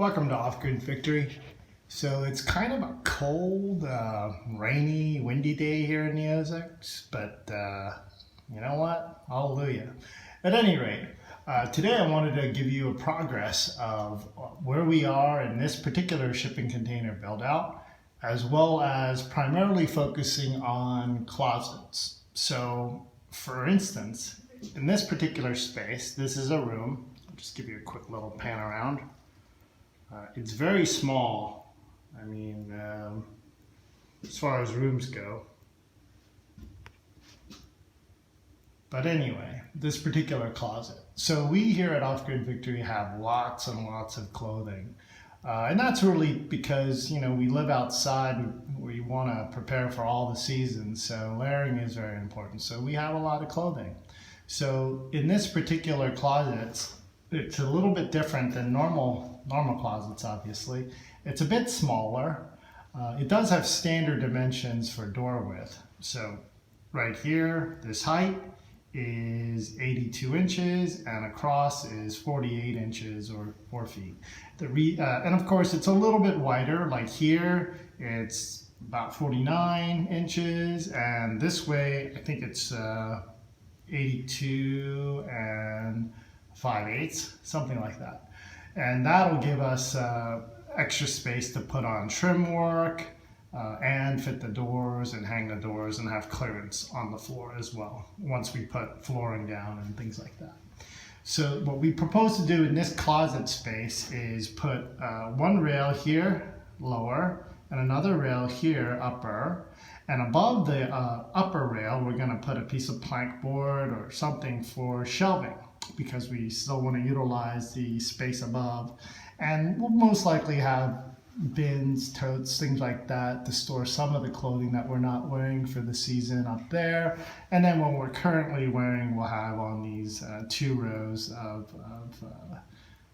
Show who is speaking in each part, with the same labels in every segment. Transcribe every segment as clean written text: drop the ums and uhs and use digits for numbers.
Speaker 1: Welcome to Off-Grid Victory. So it's kind of a cold, rainy, windy day here in the Ozarks, but you know what? Hallelujah. At any rate, today I wanted to give you a progress of where we are in this particular shipping container build out, as well as primarily focusing on closets. So for instance, in this particular space, this is a room. I'll just give you a quick little pan around. It's very small. I mean, as far as rooms go. But anyway, this particular closet. So we here at Off-Grid Victory have lots and lots of clothing. And that's really because, you know, we live outside, we want to prepare for all the seasons, so layering is very important. So we have a lot of clothing. So in this particular closet, it's a little bit different than normal closets, obviously. It's a bit smaller. It does have standard dimensions for door width. So right here, this height is 82 inches and across is 48 inches or 4 feet. And of course, it's a little bit wider. Like here, it's about 49 inches, and this way, I think it's 82 and 5/8, something like that. And that'll give us extra space to put on trim work and fit the doors and hang the doors and have clearance on the floor as well, once we put flooring down and things like that. So what we propose to do in this closet space is put one rail here, lower, and another rail here, upper. And above the upper rail, we're gonna put a piece of plank board or something for shelving, because we still want to utilize the space above, and we'll most likely have bins, totes, things like that to store some of the clothing that we're not wearing for the season up there. And then when we're currently wearing, we'll have on these 2 rows of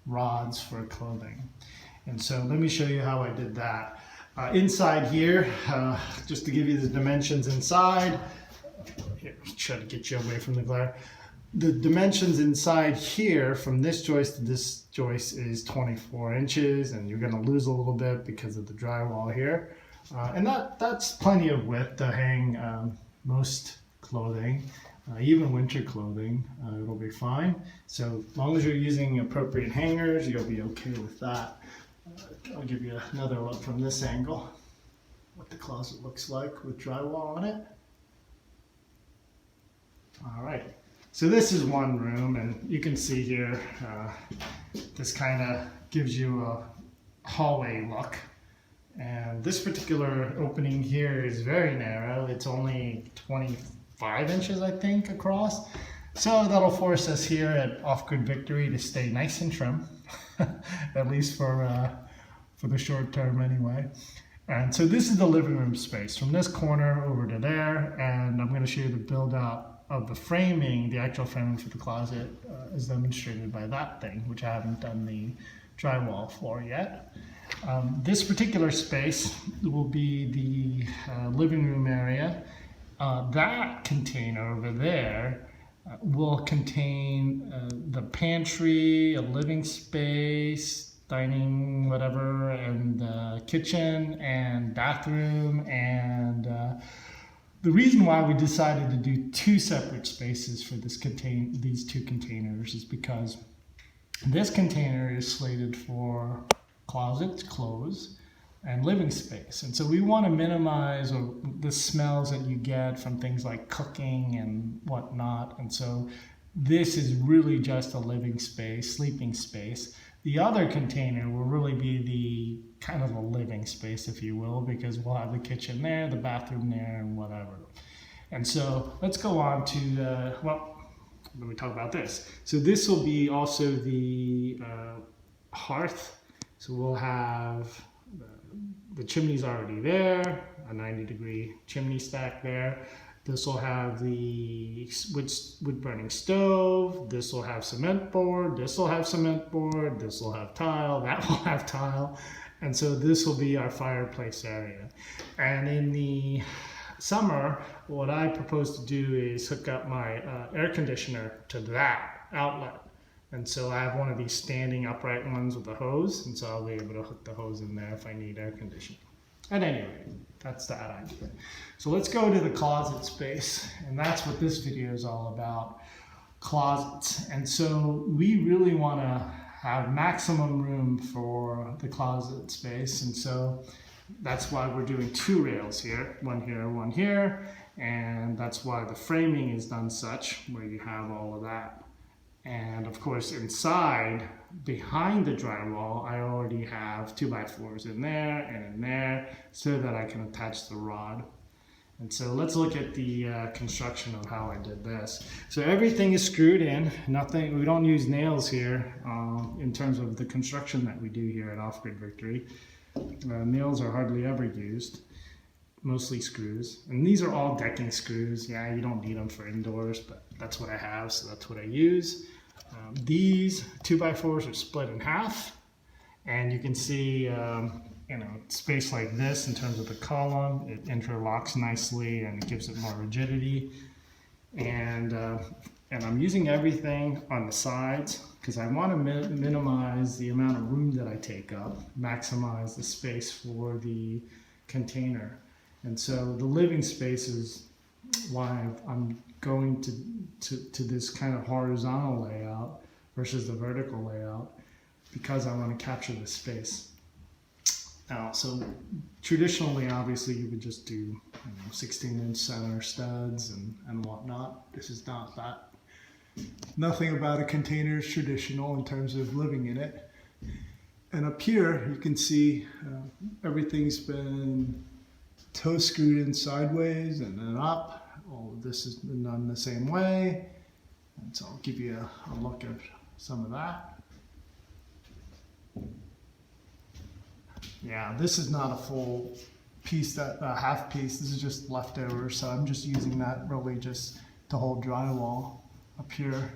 Speaker 1: rods for clothing. And so let me show you how I did that. Inside here, just to give you the dimensions inside, here, try to get you away from the glare. The dimensions inside here from this joist to this joist is 24 inches, and you're going to lose a little bit because of the drywall here. And that's plenty of width to hang most clothing, even winter clothing. It'll be fine. So as long as you're using appropriate hangers, you'll be okay with that. I'll give you another look from this angle, what the closet looks like with drywall on it. All right. So this is one room, and you can see here, this kind of gives you a hallway look. And this particular opening here is very narrow. It's only 25 inches, I think, across. So that'll force us here at Off-Grid Victory to stay nice and trim, at least for the short term anyway. And so this is the living room space from this corner over to there, and I'm going to show you the build out of the framing, the actual framing for the closet, as demonstrated by that thing, which I haven't done the drywall for yet. This particular space will be the living room area. That container over there will contain the pantry, a living space, dining, whatever, and kitchen and bathroom. And the reason why we decided to do 2 separate spaces for these 2 containers is because this container is slated for closets, clothes, and living space. And so we want to minimize the smells that you get from things like cooking and whatnot. And so this is really just a living space, sleeping space. The other container will really be the kind of a living space, if you will, because we'll have the kitchen there, the bathroom there, and whatever. And so let's go on to, well, let me talk about this. So this will be also the hearth. So we'll have the chimney's already there, a 90-degree chimney stack there. This will have the wood burning stove. This will have cement board. This will have cement board. This will have tile. That will have tile. And so this will be our fireplace area. And in the summer, what I propose to do is hook up my air conditioner to that outlet. And so I have one of these standing upright ones with a hose, and so I'll be able to hook the hose in there if I need air conditioning. At any rate, that's that idea. So let's go to the closet space, and that's what this video is all about, closets. And so we really want to have maximum room for the closet space, and so that's why we're doing 2 rails here, one here, and that's why the framing is done such where you have all of that. And of course inside, behind the drywall, I already have 2x4s in there and in there so that I can attach the rod. And so let's look at the construction of how I did this. So everything is screwed in, we don't use nails here in terms of the construction that we do here at Off-Grid Victory. Nails are hardly ever used, mostly screws. And these are all decking screws. Yeah, you don't need them for indoors, but that's what I have, so that's what I use. These 2x4s are split in half, and you can see space like this in terms of the column. It interlocks nicely and it gives it more rigidity. And I'm using everything on the sides because I want to minimize the amount of room that I take up, maximize the space for the container. And so the living space is why I'm going to this kind of horizontal layout versus the vertical layout, because I want to capture the space. Now, so traditionally, obviously, you would just do 16-inch center studs and whatnot. This is not that. Nothing about a container is traditional in terms of living in it. And up here, you can see everything's been toe screwed in sideways and then up. All of this is done the same way. And so I'll give you a look at some of that. Yeah, this is not a full piece, that half piece. This is just leftover, so I'm just using that really just to hold drywall up here.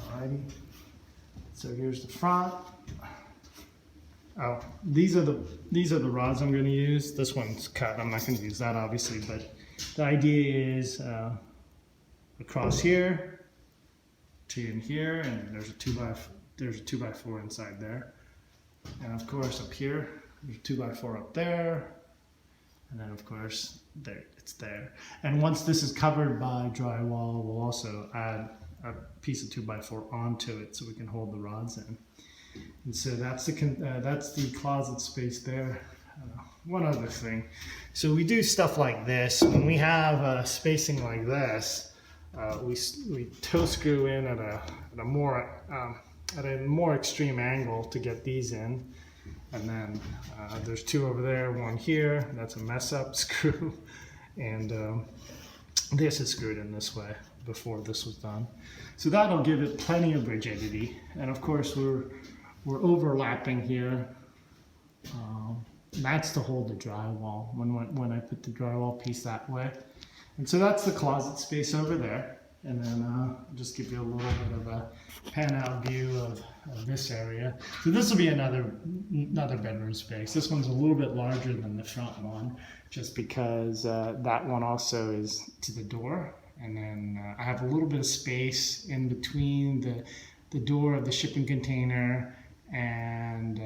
Speaker 1: Alrighty. So here's the front. Oh, these are the rods I'm going to use. This one's cut. I'm not going to use that obviously, but the idea is across here to in here, and there's a 2x4 inside there. And of course up here, there's a 2x4 up there, and then of course there, it's there. And once this is covered by drywall, we'll also add a piece of 2x4 onto it so we can hold the rods in. And so that's the closet space there. One other thing, so we do stuff like this when we have spacing like this. We toe screw in at a more extreme angle to get these in, and then there's 2 over there, 1 here. That's a mess up screw, and this is screwed in this way before this was done. So that'll give it plenty of rigidity, and of course we're overlapping here. That's to hold the drywall when I put the drywall piece that way. And so that's the closet space over there. And then I'll just give you a little bit of a pan out view of this area. So this will be another bedroom space. This one's a little bit larger than the front one, just because that one also is to the door. And then I have a little bit of space in between the door of the shipping container and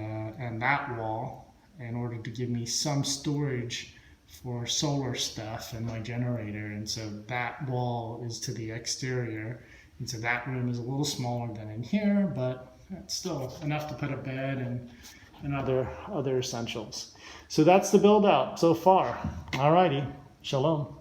Speaker 1: that wall, in order to give me some storage for solar stuff and my generator. And so that wall is to the exterior, and so that room is a little smaller than in here, but it's still enough to put a bed and other essentials. So that's the build out so far. Alrighty, shalom.